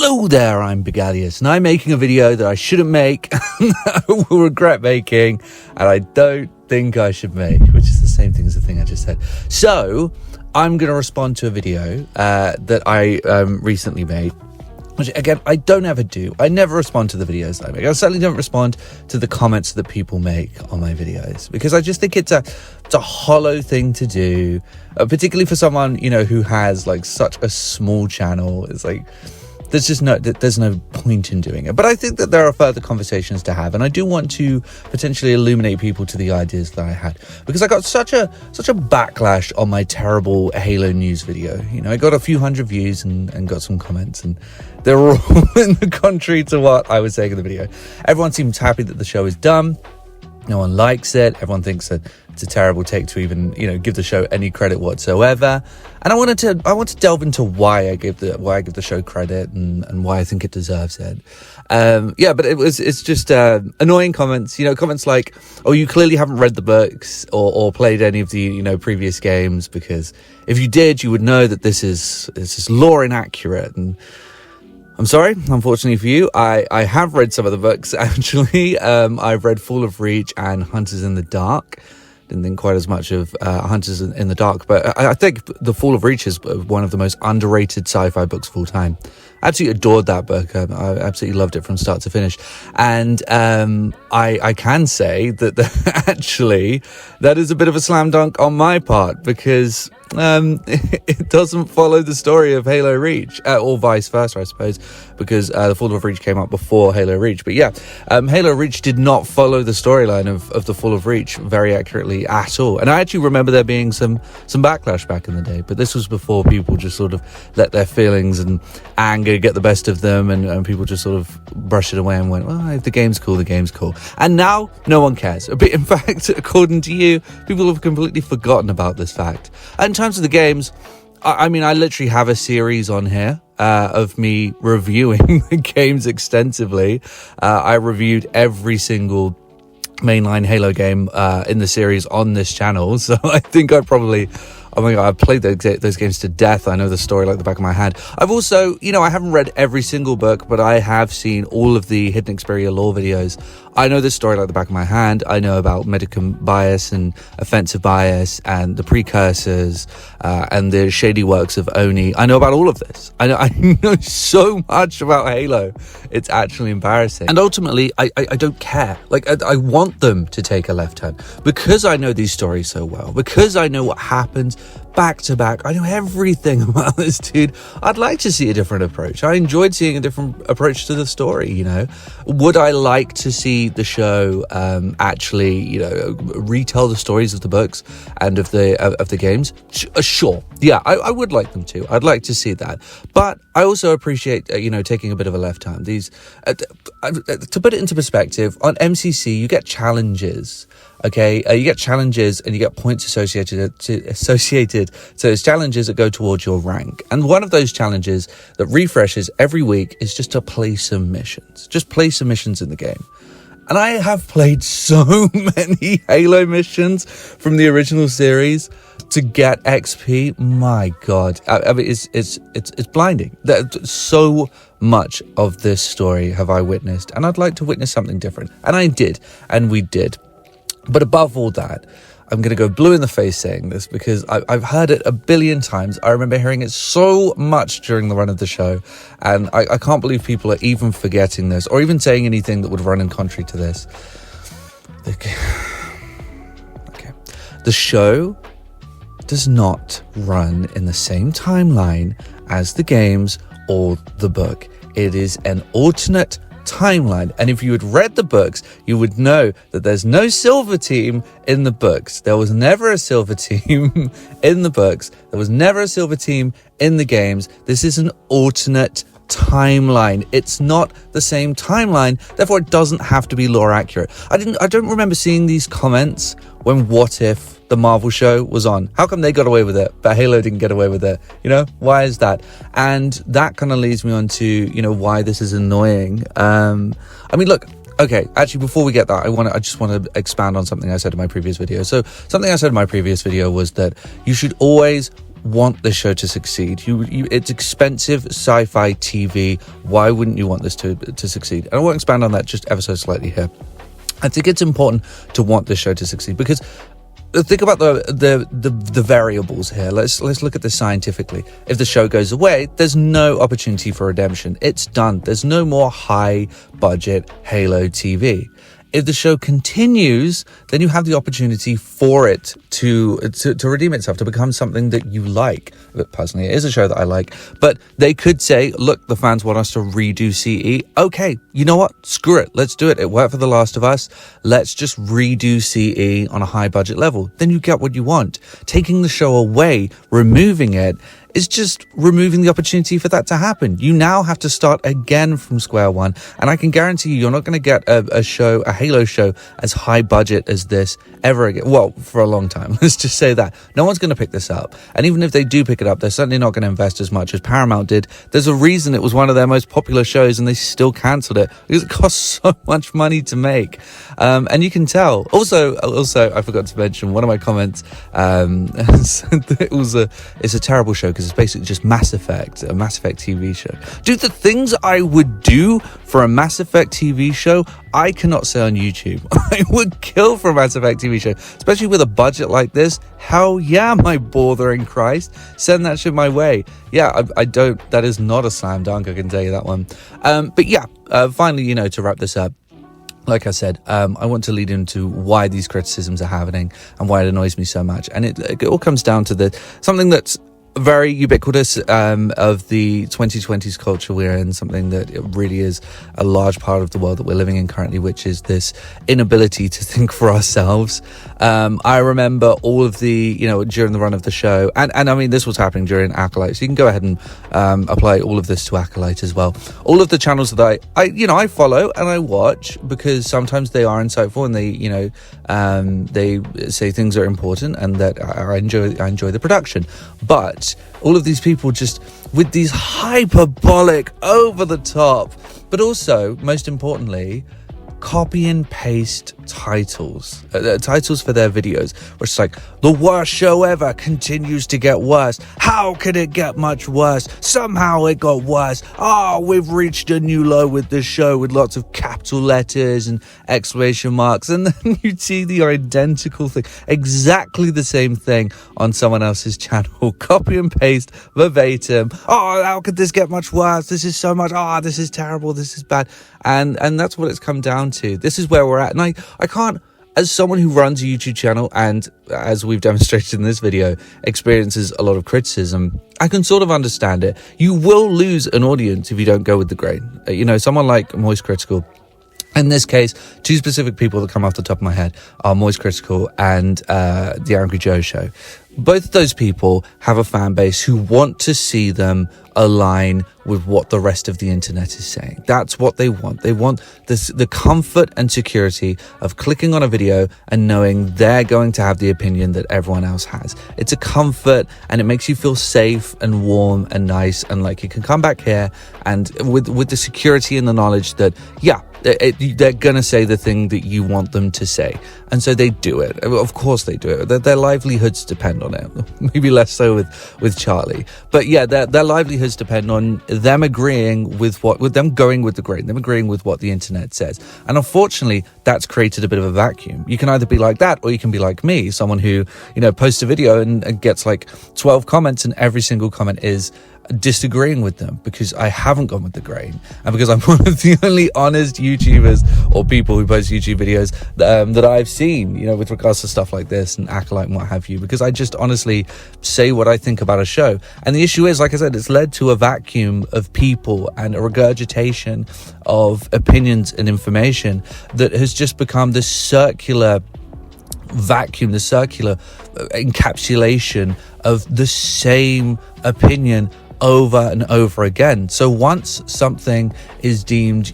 Hello there, I'm Begalius, and I'm making a video that I shouldn't make, I will regret making, and I don't think I should make, which is the same thing as the thing I just said. So, I'm going to respond to a video that I recently made, which, again, I don't ever do. I never respond to the videos that I make. I certainly don't respond to the comments that people make on my videos, because I just think it's a hollow thing to do, particularly for someone, who has, such a small channel. It's there's no point in doing it. But I think that there are further conversations to have, and I do want to potentially illuminate people to the ideas that I had, because I got such a backlash on my terrible Halo news video. I got a few hundred views and got some comments, and they're all in the contrary to what I was saying in the video. Everyone seems happy that the show is done. No one likes it. Everyone thinks that it's a terrible take to even, give the show any credit whatsoever. And I want to delve into why I give the show credit and why I think it deserves it. But it's just annoying comments. Comments like, "Oh, you clearly haven't read the books or played any of the previous games, because if you did, you would know that this is lore inaccurate." And I'm sorry, unfortunately for you, I have read some of the books, actually. I've read Fall of Reach and Hunters in the Dark. Didn't think quite as much of Hunters in the Dark, but I think The Fall of Reach is one of the most underrated sci-fi books of all time. I absolutely adored that book. I absolutely loved it from start to finish. And I can say that actually that is a bit of a slam dunk on my part, because it doesn't follow the story of Halo Reach, or vice versa, I suppose, because The Fall of Reach came out before Halo Reach. But yeah, Halo Reach did not follow the storyline of The Fall of Reach very accurately at all. And I actually remember there being some backlash back in the day, but this was before people just sort of let their feelings and anger get the best of them, and people just sort of brushed it away and went, well, if the game's cool, the game's cool. And now no one cares. But in fact, according to you, people have completely forgotten about this fact. And in terms of the games, I mean, I literally have a series on here of me reviewing the games extensively. I reviewed every single mainline Halo game in the series on this channel, so I think I've played those games to death. I know the story like the back of my hand. I've also, I haven't read every single book, but I have seen all of the Hidden Xperia lore videos. I know the story like the back of my hand. I know about Medicum bias and offensive bias and the precursors and the shady works of Oni. I know about all of this. I know so much about Halo. It's actually embarrassing. And ultimately, I don't care. I want them to take a left turn, because I know these stories so well, because I know what happens back to back. I know everything about this dude. I'd like to see a different approach. I enjoyed seeing a different approach to the story. Would I like to see the show actually retell the stories of the books and of the games? Sure, yeah, I would like them to. I'd like to see that, but I also appreciate taking a bit of a left turn. These to put it into perspective, on MCC you get challenges. Okay, you get challenges and you get points associated to those challenges that go towards your rank. And one of those challenges that refreshes every week is just to play some missions. Just play some missions in the game. And I have played so many Halo missions from the original series to get XP. My God, I mean, it's blinding. So much of this story have I witnessed, and I'd like to witness something different. And I did, and we did. But above all that, I'm going to go blue in the face saying this, because I've heard it a billion times. I remember hearing it so much during the run of the show, and I can't believe people are even forgetting this, or even saying anything that would run in contrary to this. Okay. The show does not run in the same timeline as the games or the book. It is an alternate timeline, and if you had read the books, you would know that there's no silver team in the books. There was never a silver team in the books. There was never a silver team in the games. This is an alternate timeline. It's not the same timeline, therefore it doesn't have to be lore accurate. I don't remember seeing these comments when What If the Marvel show was on. How come they got away with it, but Halo didn't get away with it? Why is that? And that kind of leads me on to, why this is annoying. I mean, look, okay, actually, before we get that, I just want to expand on something I said in my previous video. So something I said in my previous video was that you should always want the show to succeed. It's expensive sci-fi TV. Why wouldn't you want this to succeed? And I won't expand on that just ever so slightly here. I think it's important to want this show to succeed because think about the variables here. Let's look at this scientifically. If the show goes away, there's no opportunity for redemption. It's done. There's no more high budget Halo TV. If the show continues, then you have the opportunity for it to redeem itself, to become something that you like. But personally, it is a show that I like. But they could say, look, the fans want us to redo CE. Okay, you know what? Screw it. Let's do it. It worked for The Last of Us. Let's just redo CE on a high budget level. Then you get what you want. Taking the show away, removing it, is just removing the opportunity for that to happen. You now have to start again from square one. And I can guarantee you're not going to get a Halo show as high budget as this ever again. Well, for a long time. Let's just say that. No one's going to pick this up. And even if they do pick it up, they're certainly not going to invest as much as Paramount did. There's a reason it was one of their most popular shows and they still cancelled it because it costs so much money to make. And you can tell. Also, I forgot to mention one of my comments. It's a terrible show because it's basically just Mass Effect, a Mass Effect TV show. Dude, the things I would do for a Mass Effect TV show, I cannot say on YouTube. I would kill for a Mass Effect TV show, especially with a budget like this. Hell yeah, my bothering Christ. Send that shit my way. Yeah, I don't, that is not a slam dunk, I can tell you that one. But yeah, finally, to wrap this up, like I said, I want to lead into why these criticisms are happening and why it annoys me so much. And it all comes down to something that's very ubiquitous of the 2020s culture we're in, something that it really is a large part of the world that we're living in currently, which is this inability to think for ourselves. I remember all of the, during the run of the show, and I mean, this was happening during Acolyte, so you can go ahead and apply all of this to Acolyte as well. All of the channels that I follow and I watch because sometimes they are insightful and they say things are important and that I enjoy the production. But all of these people just with these hyperbolic, over the top, but also, most importantly, copy and paste titles for their videos, where it's like, the worst show ever continues to get worse. How could it get much worse? Somehow it got worse. We've reached a new low with this show, with lots of capital letters and exclamation marks. And then you see the identical thing, exactly the same thing on someone else's channel. Copy and paste verbatim. How could this get much worse? This is so much. This is terrible. This is bad. And that's what it's come down to. This is where we're at. And I can't, as someone who runs a YouTube channel and, as we've demonstrated in this video, experiences a lot of criticism, I can sort of understand it. You will lose an audience if you don't go with the grain. Someone like Moist Critical. In this case, two specific people that come off the top of my head are Moist Critical and The Angry Joe Show. Both of those people have a fan base who want to see them align with what the rest of the internet is saying. That's what they want. They want the comfort and security of clicking on a video and knowing they're going to have the opinion that everyone else has. It's a comfort and it makes you feel safe and warm and nice, and like you can come back here and with the security and the knowledge that, they're going to say the thing that you want them to say. And so they do it. Of course they do it. Their livelihoods depend on it. Maybe less so with Charlie. But yeah, their livelihoods depend on them agreeing with them going with the grain, them agreeing with what the internet says. And unfortunately, that's created a bit of a vacuum. You can either be like that or you can be like me, someone who, posts a video and gets like 12 comments and every single comment is disagreeing with them because I haven't gone with the grain and because I'm one of the only honest YouTubers or people who post YouTube videos that I've seen, with regards to stuff like this and Acolyte and what have you, because I just honestly say what I think about a show. And the issue is, like I said, it's led to a vacuum of people and a regurgitation of opinions and information that has just become this circular vacuum, the circular encapsulation of the same opinion over and over again. So once something is deemed,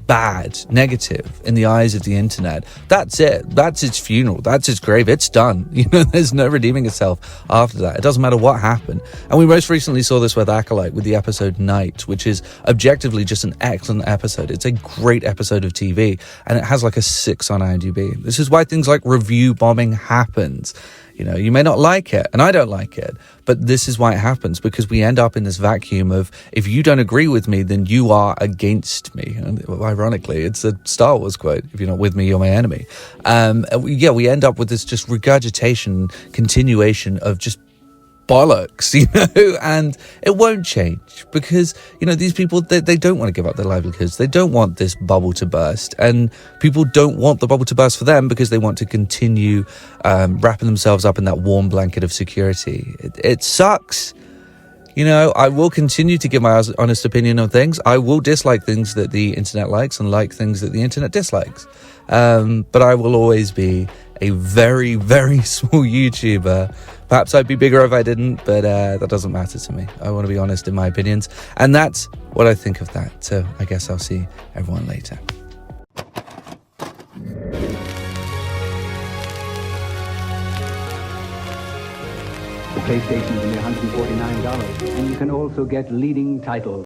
bad, negative in the eyes of the internet, that's it. That's its funeral. That's its grave. It's done. There's no redeeming itself after that. It doesn't matter what happened. And we most recently saw this with Acolyte, with the episode Night, which is objectively just an excellent episode. It's a great episode of TV, and it has like a 6 on IMDb. This is why things like review bombing happens. You know, you may not like it, and I don't like it, but this is why it happens, because we end up in this vacuum of, if you don't agree with me, then you are against me. And ironically, it's a Star Wars quote: if you're not with me, you're my enemy. We end up with this just regurgitation, continuation of just bollocks, you know, and it won't change, because, you know, these people, they don't want to give up their livelihoods. They don't want this bubble to burst, and people don't want the bubble to burst for them, because they want to continue wrapping themselves up in that warm blanket of security. It sucks. You know, I will continue to give my honest opinion on things. I will dislike things that the internet likes and like things that the internet dislikes. But I will always be a very, very small YouTuber. Perhaps I'd be bigger if I didn't, but that doesn't matter to me. I want to be honest in my opinions. And that's what I think of that. So I guess I'll see everyone later. The PlayStation is only $149, and you can also get leading titles.